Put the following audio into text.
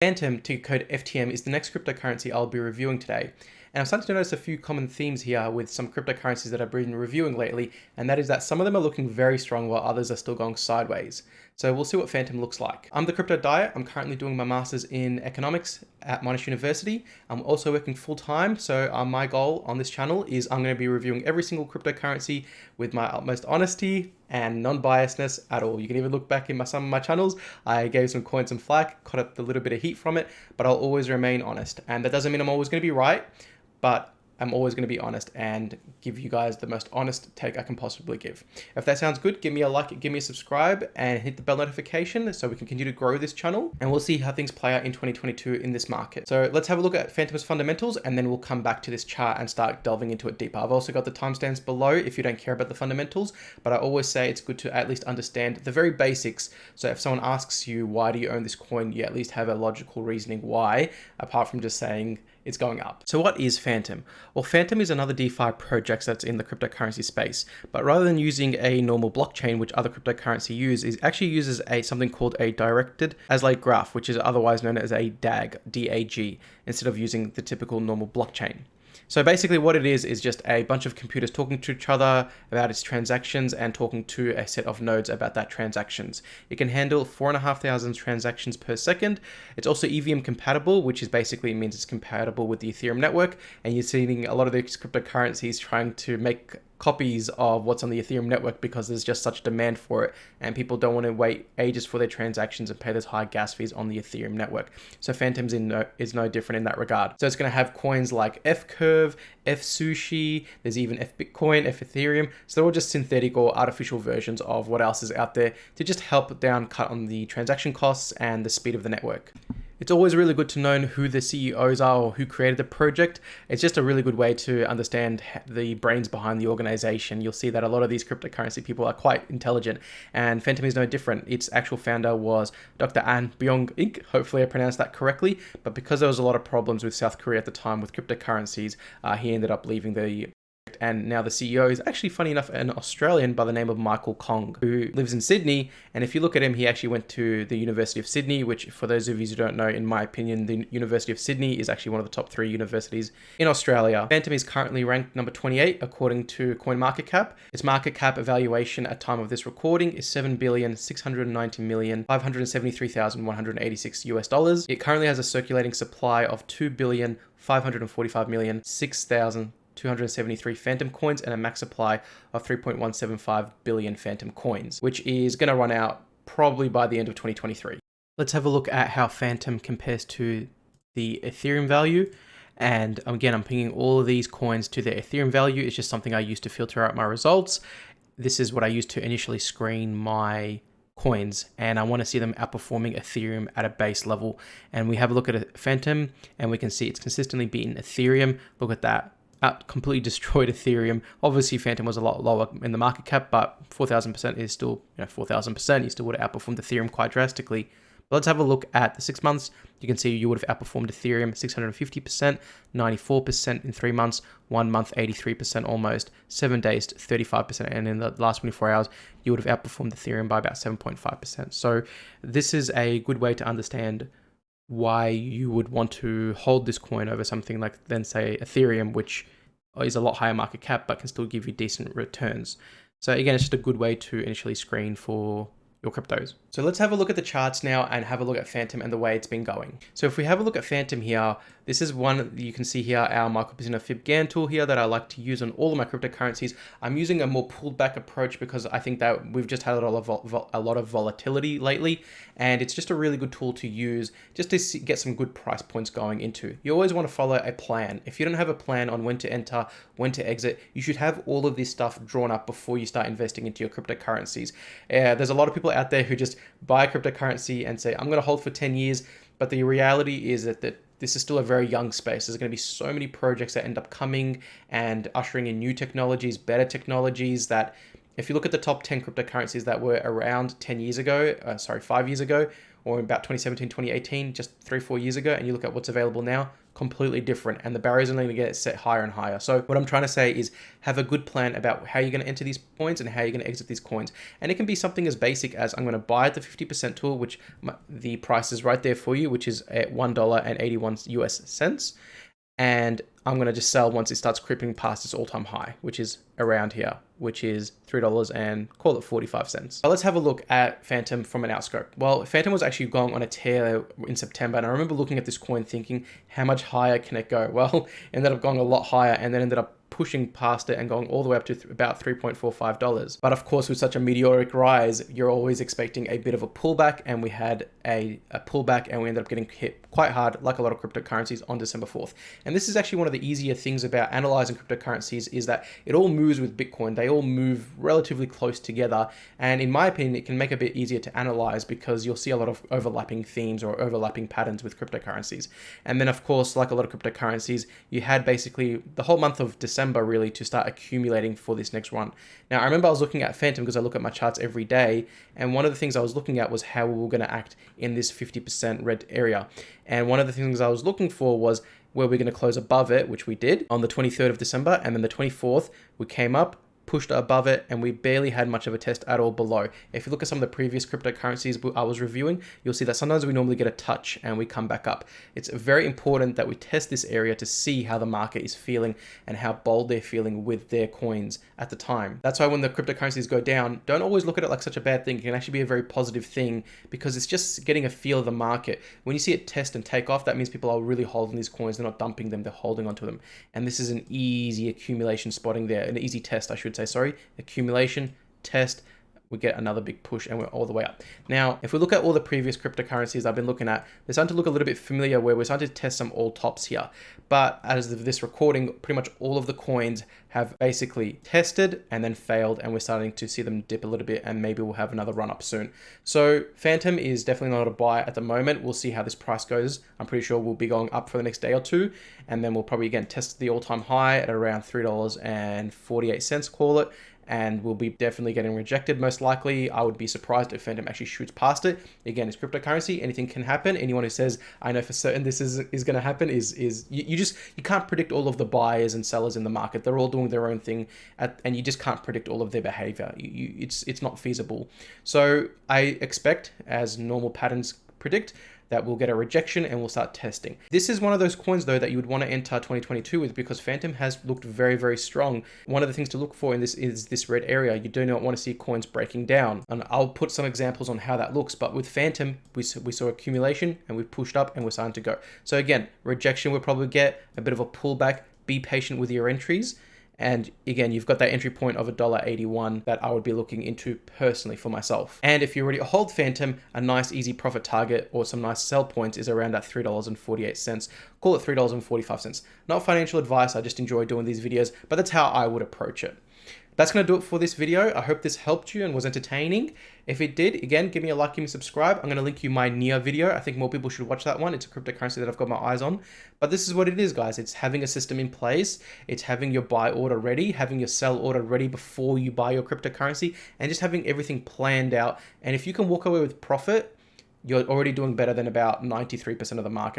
Fantom, ticker code FTM, is the next cryptocurrency I'll be reviewing today. And I'm starting to notice a few common themes here with some cryptocurrencies that I've been reviewing lately, and that is that some of them are looking very strong while others are still going sideways. So we'll see what Fantom looks like. I'm the Crypto Diet. I'm currently doing my master's in economics at Monash University. I'm also working full time, so my goal on this channel is I'm going to be reviewing every single cryptocurrency with my utmost honesty and non-biasness at all. You can even look back in some of my channels. I gave some coins some flack, caught up a little bit of heat from it, but I'll always remain honest. And that doesn't mean I'm always going to be right, but I'm always going to be honest and give you guys the most honest take I can possibly give. If that sounds good, give me a like, give me a subscribe, and hit the bell notification so we can continue to grow this channel, and we'll see how things play out in 2022 in this market. So let's have a look at Fantom's fundamentals, and then we'll come back to this chart and start delving into it deeper. I've also got the timestamps below if you don't care about the fundamentals, but I always say it's good to at least understand the very basics. So if someone asks you, why do you own this coin, you at least have a logical reasoning why, apart from just saying it's going up. So what is Fantom? Well, Fantom is another DeFi project that's in the cryptocurrency space, but rather than using a normal blockchain, which other cryptocurrency use, it actually uses something called a directed as-like graph, which is otherwise known as a DAG, D-A-G, instead of using the typical normal blockchain. So basically what it is just a bunch of computers talking to each other about its transactions and talking to a set of nodes about that transactions. It can handle 4,500 transactions per second. It's also EVM compatible, which is basically means it's compatible with the Ethereum network. And you're seeing a lot of these cryptocurrencies trying to make copies of what's on the Ethereum network because there's just such demand for it, and people don't want to wait ages for their transactions and pay those high gas fees on the Ethereum network. So Fantom's is no different in that regard. So it's going to have coins like F-Curve, F-Sushi, there's even F-Bitcoin, F-Ethereum. So they're all just synthetic or artificial versions of what else is out there to just help cut on the transaction costs and the speed of the network. It's always really good to know who the CEOs are or who created the project. It's just a really good way to understand the brains behind the organization. You'll see that a lot of these cryptocurrency people are quite intelligent, and Fantom is no different. Its actual founder was Dr. An Byung-ik. Hopefully I pronounced that correctly, but because there was a lot of problems with South Korea at the time with cryptocurrencies, he ended up leaving the. And now the CEO is actually, funny enough, an Australian by the name of Michael Kong, who lives in Sydney. And if you look at him, he actually went to the University of Sydney, which, for those of you who don't know, in my opinion, the University of Sydney is actually one of the top 3 universities in Australia. Fantom is currently ranked number 28 according to CoinMarketCap. Its market cap evaluation at time of this recording is $7,690,573,186 US. It currently has a circulating supply of 2,545,006,273 Fantom coins and a max supply of 3.175 billion Fantom coins, which is going to run out probably by the end of 2023. Let's have a look at how Fantom compares to the Ethereum value. And again, I'm pinging all of these coins to their Ethereum value. It's just something I use to filter out my results. This is what I use to initially screen my coins, and I want to see them outperforming Ethereum at a base level. And we have a look at a Fantom, and we can see it's consistently beaten Ethereum. Look at that. Completely destroyed Ethereum. Obviously, Fantom was a lot lower in the market cap, but 4,000% is still, 4,000%. You still would have outperformed Ethereum quite drastically. But let's have a look at the 6 months. You can see you would have outperformed Ethereum 650%, 94% in 3 months, 1 month 83% almost, 7 days 35%, and in the last 24 hours you would have outperformed Ethereum by about 7.5%. So this is a good way to understand why you would want to hold this coin over something like, then say, Ethereum, which is a lot higher market cap but can still give you decent returns. So again, it's just a good way to initially screen for your cryptos. So let's have a look at the charts now and have a look at Fantom and the way it's been going. So if we have a look at Fantom here, this is one, you can see here our Michael Pizzino Fib GAN tool here that I like to use on all of my cryptocurrencies. I'm using a more pulled back approach because I think that we've just had a lot of volatility lately, and it's just a really good tool to use just to get some good price points going into. You always want to follow a plan. If you don't have a plan on when to enter, when to exit, you should have all of this stuff drawn up before you start investing into your cryptocurrencies. There's a lot of people out there who just buy a cryptocurrency and say, I'm going to hold for 10 years. But the reality is that this is still a very young space. There's going to be so many projects that end up coming and ushering in new technologies, better technologies, that if you look at the top 10 cryptocurrencies that were around 5 years ago, or about 2017, 2018, just 3-4 years ago, and you look at what's available now, completely different, and the barriers are only going to get set higher and higher. So what I'm trying to say is have a good plan about how you're going to enter these coins and how you're going to exit these coins. And it can be something as basic as I'm going to buy at the 50% tool, which the price is right there for you, which is at $1.81 US. And I'm going to just sell once it starts creeping past its all-time high, which is around here, which is $3 and call it 45 cents. But let's have a look at Fantom from an outscope. Well, Fantom was actually going on a tear in September, and I remember looking at this coin thinking, how much higher can it go? Well, it ended up going a lot higher, and then ended up pushing past it and going all the way up to about $3.45. But of course, with such a meteoric rise, you're always expecting a bit of a pullback, and we had a pullback, and we ended up getting hit quite hard, like a lot of cryptocurrencies, on December 4th. And this is actually one of the easier things about analyzing cryptocurrencies, is that it all moves with Bitcoin. They all move relatively close together, and in my opinion, it can make it a bit easier to analyze because you'll see a lot of overlapping themes or overlapping patterns with cryptocurrencies. And then of course, like a lot of cryptocurrencies, you had basically the whole month of December really to start accumulating for this next run. Now, I remember I was looking at Fantom because I look at my charts every day, and one of the things I was looking at was how we were going to act in this 50% red area. And one of the things I was looking for was where we're going to close above it, which we did on the 23rd of December, and then the 24th we came up, pushed above it, and we barely had much of a test at all below. If you look at some of the previous cryptocurrencies I was reviewing, you'll see that sometimes we normally get a touch and we come back up. It's very important that we test this area to see how the market is feeling and how bold they're feeling with their coins at the time. That's why when the cryptocurrencies go down, don't always look at it like such a bad thing. It can actually be a very positive thing because it's just getting a feel of the market. When you see it test and take off, that means people are really holding these coins. They're not dumping them, they're holding onto them. And this is an easy accumulation spotting there, an easy test, I should say, accumulation, test, we get another big push and we're all the way up. Now, if we look at all the previous cryptocurrencies I've been looking at, they're starting to look a little bit familiar where we're starting to test some all tops here. But as of this recording, pretty much all of the coins have basically tested and then failed, and we're starting to see them dip a little bit, and maybe we'll have another run up soon. So Fantom is definitely not a buy at the moment. We'll see how this price goes. I'm pretty sure we'll be going up for the next day or two, and then we'll probably again test the all-time high at around $3.48, call it. And we'll be definitely getting rejected. Most likely, I would be surprised if Fantom actually shoots past it. Again, it's cryptocurrency, anything can happen. Anyone who says, I know for certain this is going to happen you can't predict all of the buyers and sellers in the market. They're all doing their own thing, and you just can't predict all of their behavior. It's not feasible. So I expect, as normal patterns predict, that we'll get a rejection and we'll start testing. This is one of those coins though that you would want to enter 2022 with, because Fantom has looked very, very strong. One of the things to look for in this is this red area. You do not want to see coins breaking down. And I'll put some examples on how that looks, but with Fantom, we saw accumulation and we've pushed up and we're starting to go. So again, rejection we'll probably get, a bit of a pullback. Be patient with your entries. And again, you've got that entry point of $1.81 that I would be looking into personally for myself. And if you already hold Fantom, a nice easy profit target or some nice sell points is around that $3.48. Call it $3.45. Not financial advice, I just enjoy doing these videos, but that's how I would approach it. That's going to do it for this video. I hope this helped you and was entertaining. If it did, again, give me a like, give me a subscribe. I'm going to link you my NIA video. I think more people should watch that one. It's a cryptocurrency that I've got my eyes on. But this is what it is, guys. It's having a system in place. It's having your buy order ready, having your sell order ready before you buy your cryptocurrency, and just having everything planned out. And if you can walk away with profit, you're already doing better than about 93% of the market.